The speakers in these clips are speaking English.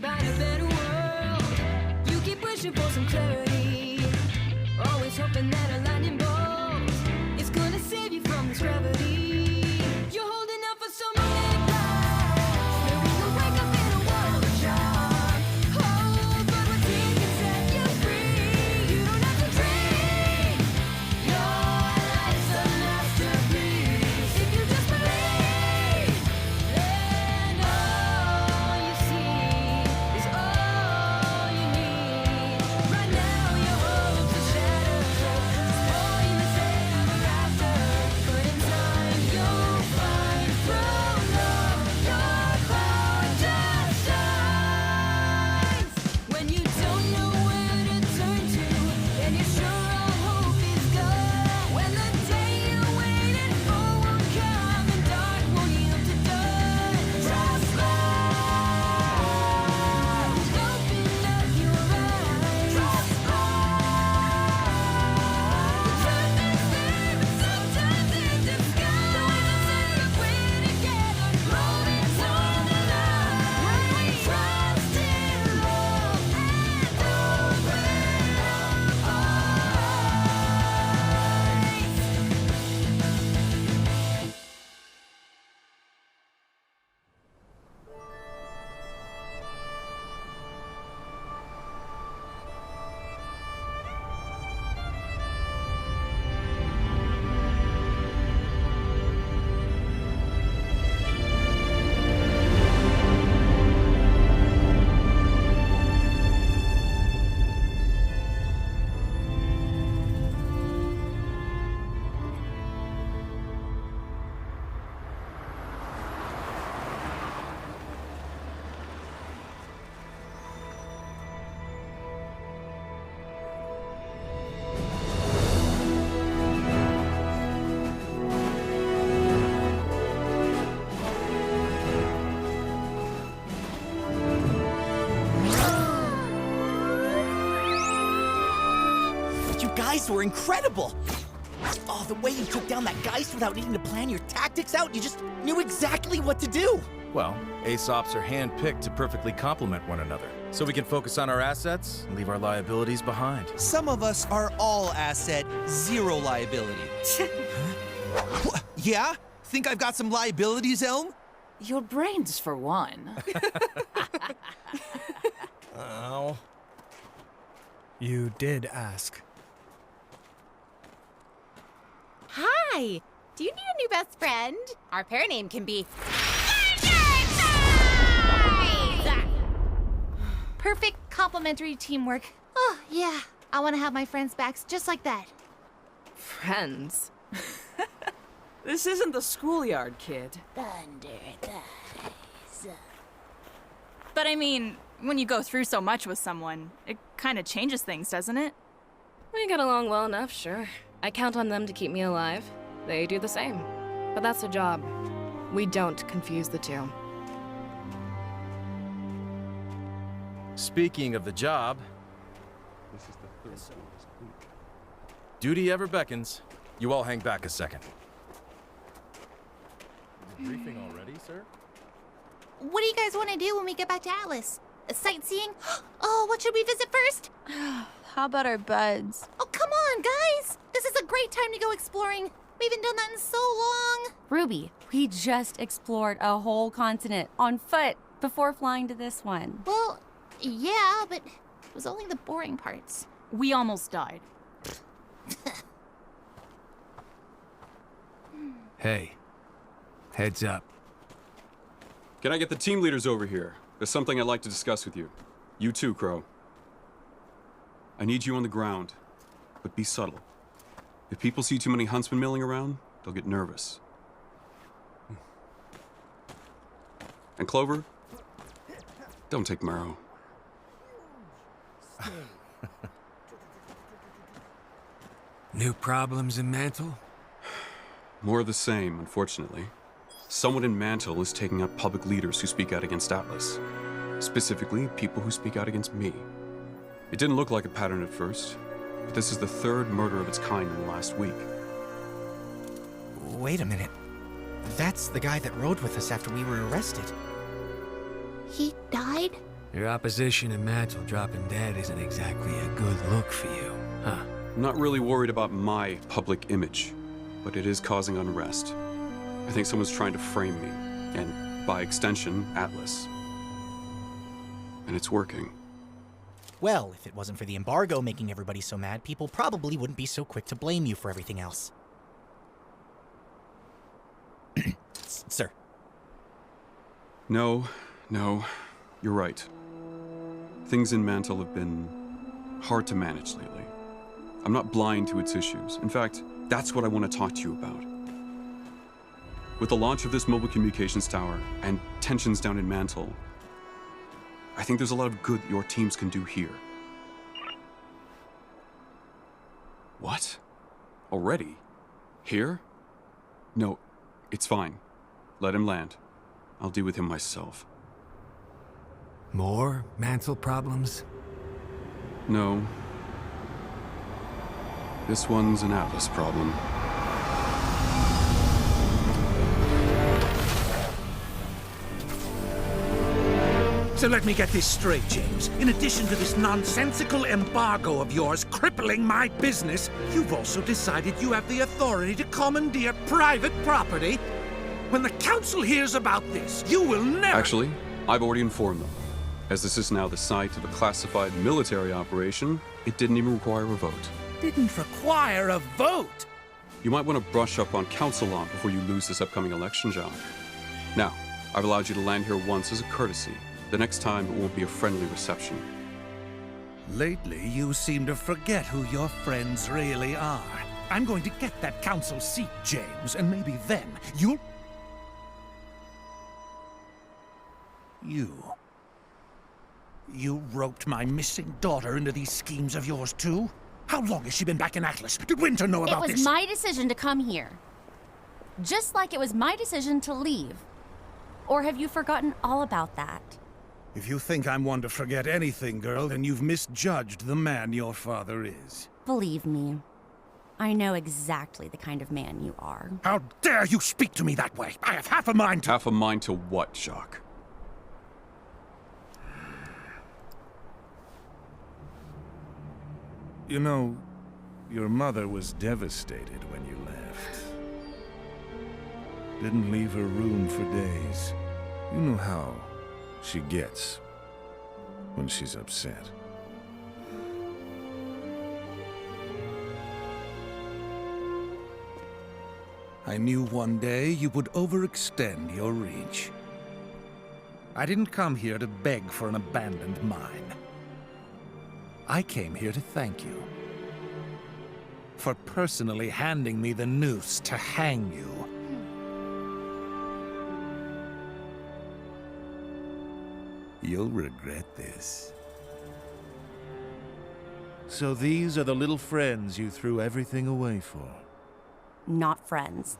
dreaming about a better world. You keep wishing for some clarity, always hoping that a lightning bolt is gonna save you from this gravity. You're holding out for so many clouds. Maybe you'll wake up in a world of shock. Oh, but what dream can set you free? You don't have to dream. Your life's a masterpiece. If you just believe, then all you see is all you need. Right now your hopes are shattered. Just point the same ever after. But in time you'll find through love your cloud just shines. When you don't know where to turn to, and you're sure all hope is gone. When the day you waited for won't come, and dark won't yield to dawn. Trust love. Open up your eyes. Trust love. The truth is there, but sometimes in disguise. The way that say if we're together, moving toward the light. When we trust in love and open our eyes. You guys were incredible! Oh, the way you took down that Geist without needing to plan your tactics out, you just knew exactly what to do! Well, ASOPs are hand-picked to perfectly complement one another, so we can focus on our assets and leave our liabilities behind. Some of us are all asset, zero liability. Yeah? Think I've got some liabilities, Elm? Your brains, for one. Oh. You did ask. Hi! Do you need a new best friend? Our pair name can be... Perfect complementary teamwork. Oh, yeah. I want to have my friends' backs just like that. Friends? This isn't the schoolyard, kid. Thunder thighs. But I mean, when you go through so much with someone, it kind of changes things, doesn't it? We get along well enough, sure. I count on them to keep me alive. They do the same. But that's the job. We don't confuse the two. Speaking of the job, duty ever beckons. You all hang back a second. Briefing already, sir? What do you guys want to do when we get back to Atlas? Sightseeing? Oh, what should we visit first? How about our buds? Oh, come on, guys! This is a great time to go exploring. We haven't done that in so long. Ruby, we just explored a whole continent on foot before flying to this one. Well, yeah, but it was only the boring parts. We almost died. Hey, heads up. Can I get the team leaders over here? There's something I'd like to discuss with you. You too, Crow. I need you on the ground, but be subtle. If people see too many huntsmen milling around, they'll get nervous. And Clover, don't take Marrow. New problems in Mantle? More of the same, unfortunately. Someone in Mantle is taking out public leaders who speak out against Atlas. Specifically, people who speak out against me. It didn't look like a pattern at first, but this is the third murder of its kind in the last week. Wait a minute. That's the guy that rode with us after we were arrested. He died? Your opposition in Mantle dropping dead isn't exactly a good look for you, huh? I'm not really worried about my public image, but it is causing unrest. I think someone's trying to frame me, and by extension, Atlas. And it's working. Well, if it wasn't for the embargo making everybody so mad, people probably wouldn't be so quick to blame you for everything else. Sir. No, you're right. Things in Mantle have been hard to manage lately. I'm not blind to its issues. In fact, that's what I want to talk to you about. With the launch of this mobile communications tower and tensions down in Mantle, I think there's a lot of good your teams can do here. What? Already? Here? No, it's fine. Let him land. I'll deal with him myself. More Mantle problems? No. This one's an Atlas problem. So let me get this straight, James. In addition to this nonsensical embargo of yours crippling my business, you've also decided you have the authority to commandeer private property? When the council hears about this, you will never— Actually, I've already informed them. As this is now the site of a classified military operation, it didn't even require a vote. Didn't require a vote? You might want to brush up on council law before you lose this upcoming election job. Now, I've allowed you to land here once as a courtesy. The next time, it won't be a friendly reception. Lately, you seem to forget who your friends really are. I'm going to get that council seat, James, and maybe then you'll— You roped my missing daughter into these schemes of yours, too? How long has she been back in Atlas? Did Winter know about this? It was my decision to come here. Just like it was my decision to leave. Or have you forgotten all about that? If you think I'm one to forget anything, girl, then you've misjudged the man your father is. Believe me, I know exactly the kind of man you are. How dare you speak to me that way? I have half a mind to— Half a mind to what, Jacques? You know, your mother was devastated when you left. Didn't leave her room for days. You know how she gets when she's upset. I knew one day you would overextend your reach. I didn't come here to beg for an abandoned mine. I came here to thank you for personally handing me the noose to hang you. You'll regret this. So these are the little friends you threw everything away for? Not friends.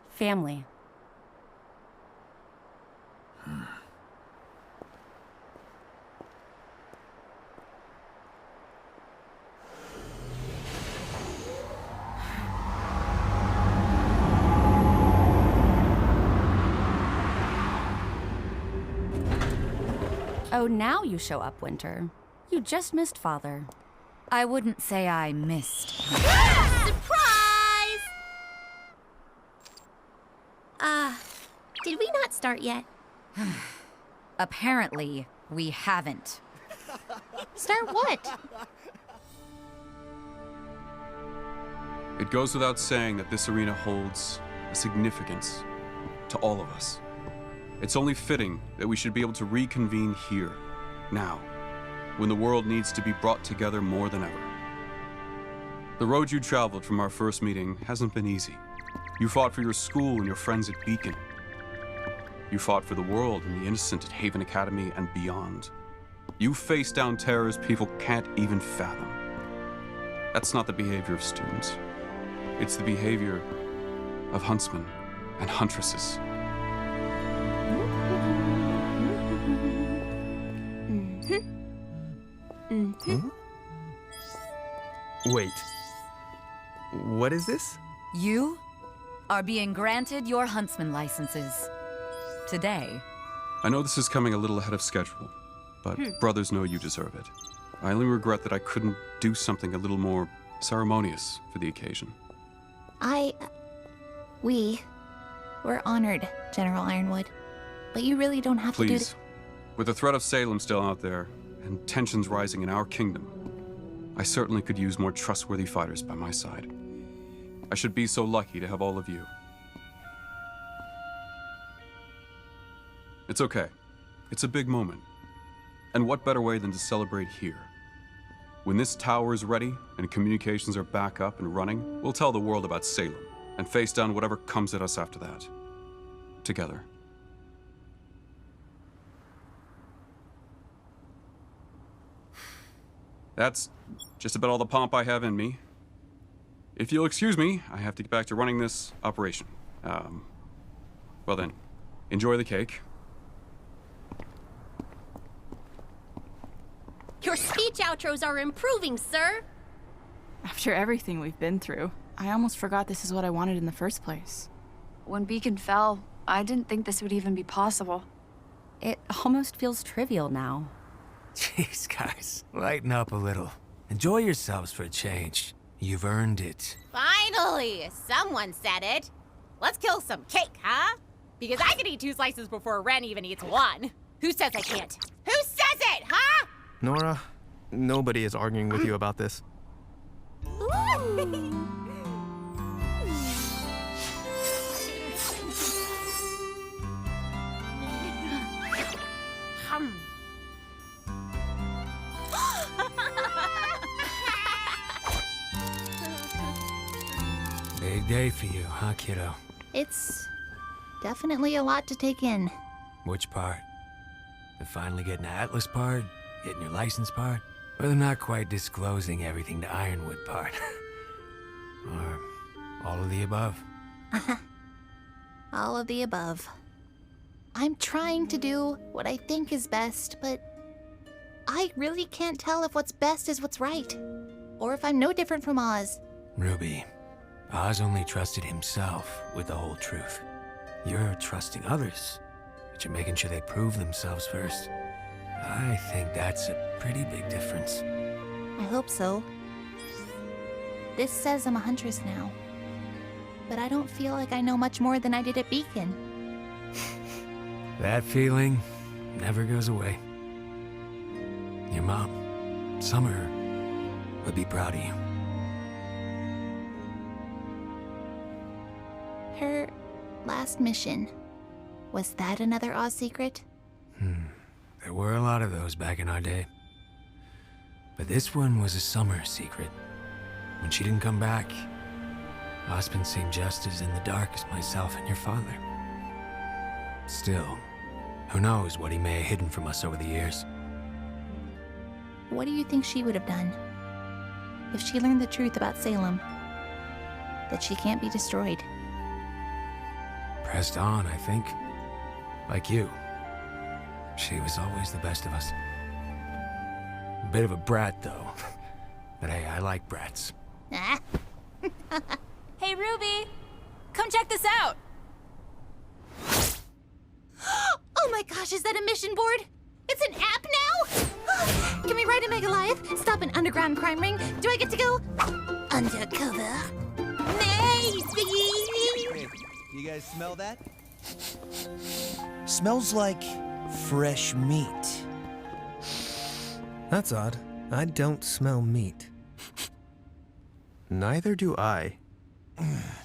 Family. Oh, now you show up, Winter. You just missed Father. I wouldn't say I missed. Surprise! Did we not start yet? Apparently, we haven't. Start what? It goes without saying that this arena holds a significance to all of us. It's only fitting that we should be able to reconvene here, now, when the world needs to be brought together more than ever. The road you traveled from our first meeting hasn't been easy. You fought for your school and your friends at Beacon. You fought for the world and the innocent at Haven Academy and beyond. You faced down terrors people can't even fathom. That's not the behavior of students. It's the behavior of huntsmen and huntresses. Wait. What is this? You are being granted your huntsman licenses. Today. I know this is coming a little ahead of schedule, but brothers know you deserve it. I only regret that I couldn't do something a little more ceremonious for the occasion. We're honored, General Ironwood. But you really don't have to do Please, with the threat of Salem still out there, and tensions rising in our kingdom, I certainly could use more trustworthy fighters by my side. I should be so lucky to have all of you. It's okay. It's a big moment. And what better way than to celebrate here? When this tower is ready and communications are back up and running, we'll tell the world about Salem and face down whatever comes at us after that. Together. That's just about all the pomp I have in me. If you'll excuse me, I have to get back to running this operation. Well then, enjoy the cake. Your speech outros are improving, sir. After everything we've been through, I almost forgot this is what I wanted in the first place. When Beacon fell, I didn't think this would even be possible. It almost feels trivial now. Jeez, guys, lighten up a little. Enjoy yourselves for a change. You've earned it. Finally! Someone said it. Let's kill some cake, huh? Because I can eat 2 slices before Ren even eats 1. Who says I can't? Who says it, huh? Nora, nobody is arguing with you about this. Big day for you, huh, kiddo? It's definitely a lot to take in. Which part? The finally getting Atlas part? Getting your license part? Or the not quite disclosing everything to Ironwood part? Or all of the above? All of the above. I'm trying to do what I think is best, but I really can't tell if what's best is what's right. Or if I'm no different from Oz. RWBY, Oz only trusted himself with the whole truth. You're trusting others, but you're making sure they prove themselves first. I think that's a pretty big difference. I hope so. This says I'm a huntress now. But I don't feel like I know much more than I did at Beacon. That feeling never goes away. Your mom, Summer, would be proud of you. Her last mission, was that another Oz secret? There were a lot of those back in our day. But this one was a Summer secret. When she didn't come back, Osmond seemed just as in the dark as myself and your father. Still, who knows what he may have hidden from us over the years. What do you think she would have done? If she learned the truth about Salem? That she can't be destroyed? Pressed on, I think. Like you. She was always the best of us. A bit of a brat, though. But hey, I like brats. Ah. Hey, RWBY! Come check this out! Oh my gosh, is that a mission board? It's an app now? Can we ride a Mega Live? Stop an underground crime ring? Do I get to go undercover? Nice! Hey, you guys smell that? Smells like fresh meat. That's odd. I don't smell meat. Neither do I.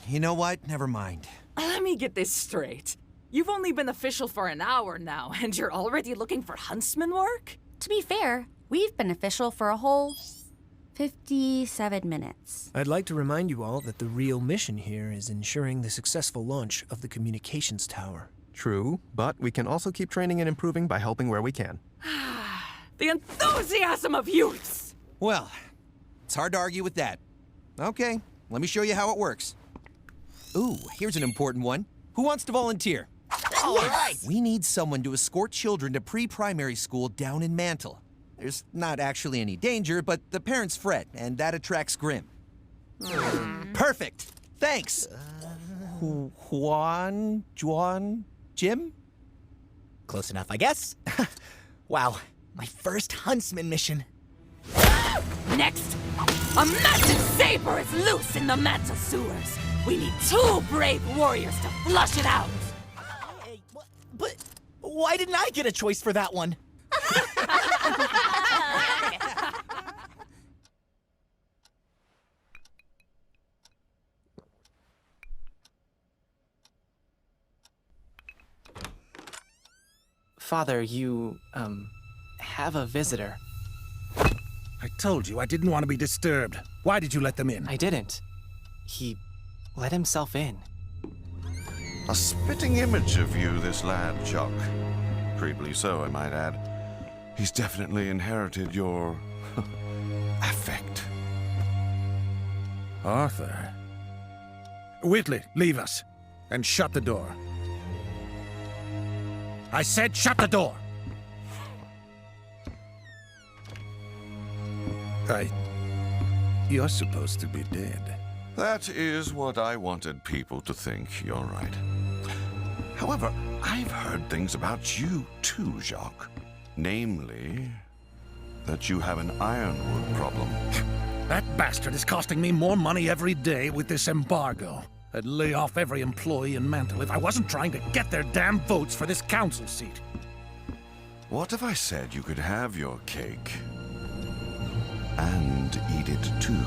You know what? Never mind. Let me get this straight. You've only been official for an hour now, and you're already looking for huntsman work? To be fair, we've been official for a whole 57 minutes. I'd like to remind you all that the real mission here is ensuring the successful launch of the communications tower. True, but we can also keep training and improving by helping where we can. The enthusiasm of youths! Well, it's hard to argue with that. Okay, let me show you how it works. Ooh, here's an important one. Who wants to volunteer? All right. We need someone to escort children to pre-primary school down in Mantle. There's not actually any danger, but the parents fret, and that attracts Grim. Perfect. Thanks. Juan? Jim? Close enough, I guess. Wow, my first huntsman mission. Next, a massive saber is loose in the mantle sewers. We need 2 brave warriors to flush it out. Hey, but why didn't I get a choice for that one? Father, you, have a visitor. I told you I didn't want to be disturbed. Why did you let them in? I didn't. He let himself in. A spitting image of you, this lad, Jock. Creepily so, I might add. He's definitely inherited your affect. Arthur. Whitley, leave us. And shut the door. I said shut the door! You're supposed to be dead. That is what I wanted people to think, you're right. However, I've heard things about you too, Jacques. Namely, that you have an ironwood problem. That bastard is costing me more money every day with this embargo. I'd lay off every employee in Mantle if I wasn't trying to get their damn votes for this council seat. What if I said you could have your cake and eat it too?